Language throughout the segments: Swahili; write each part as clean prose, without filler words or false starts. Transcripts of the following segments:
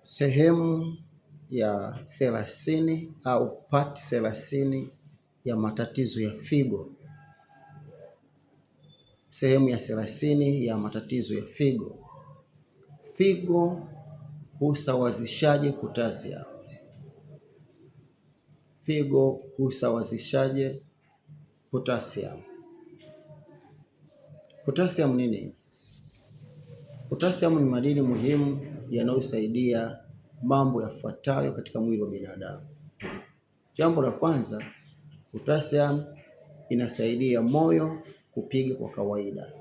Sehemu ya 30 au part 30 ya matatizo ya figo. Sehemu ya 30 ya matatizo ya figo. Figo husawazishaje potassium? Figo husawazishaje potassium? Potassium ni nini? Potassium ni madini muhimu yanayosaidia mambo yafuatayo katika mwili wa binadamu. Jambo la kwanza, potassium inasaidia moyo kupiga kwa kawaida.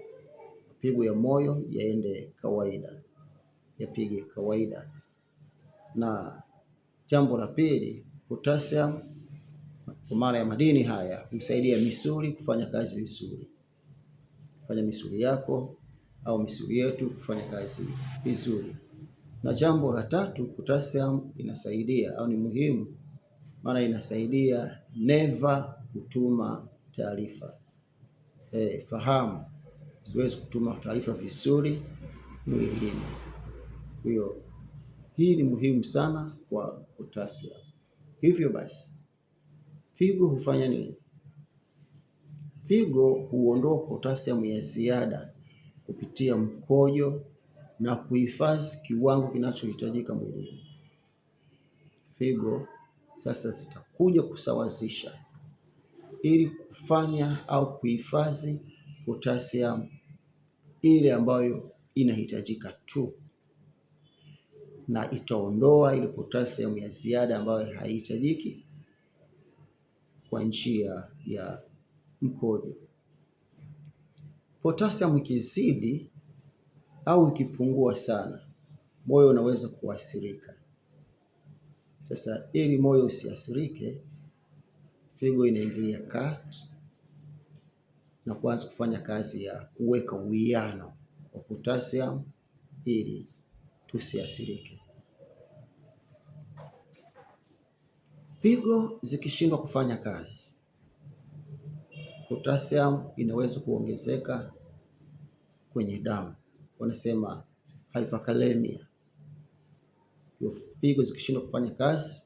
Mapigo ya moyo yaende kawaida, yapige kawaida. Na jambo la pili, potassium kwa maana ya madini haya husaidia misuli kufanya kazi vizuri. Fanya misuli yako au misuli yetu kufanya kazi vizuri. Na jambo la tatu, potassium inasaidia au ni muhimu maana inasaidia neva kutuma taarifa. Fahamu ziweze kutuma taarifa vizuri mwilini. Hiyo hii ni muhimu sana kwa potassium. Hivyo basi, figo hufanya nini? Figo huondoa potassium ya ziada kupitia mkojo na kuhifadhi kiwango kinachohitajika mwilini. Figo sasa zitakuja kusawazisha ili kufanya au kuhifadhi potassium ile ambayo inahitajika tu, na itaondoa ile potassium ya ziada ambayo haihitajiki kwa njia ya mkojo. Potassium ikizidi au ikipungua sana, moyo unaweza kuathirika. Sasa ili moyo usiathirike, figo inaingilia kati na kuanza kufanya kazi ya kuweka uwiano wa potassium ili tusiathirike. Figo zikishindwa kufanya kazi, potassium inaweza kuongezeka kwenye damu, wanasema hyperkalemia. Figo zikishindwa kufanya kazi,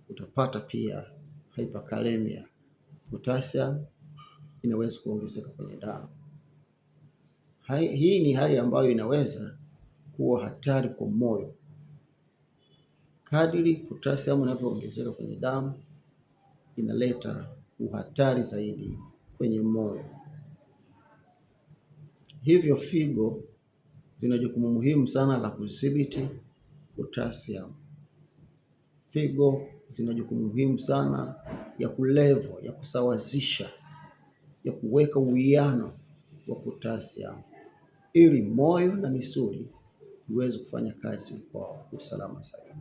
utapata pia hyperkalemia. Potassium inaweza kuongezeka kwenye damu. Hii ni hali ambayo inaweza kuwa hatari kwa moyo. Kadiri potassium inavyoongezeka kwenye damu, inaleta uhatari zaidi kwenye moyo. Hivyo figo zina jukumu muhimu sana la kudhibiti potassium. Figo zina jukumu muhimu sana ya kulevo, ya kusawazisha, ya kuweka uwiano wa potassium ili moyo na misuli iweze kufanya kazi kwa usalama zaidi.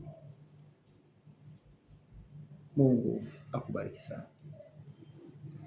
Mungu akubariki sana.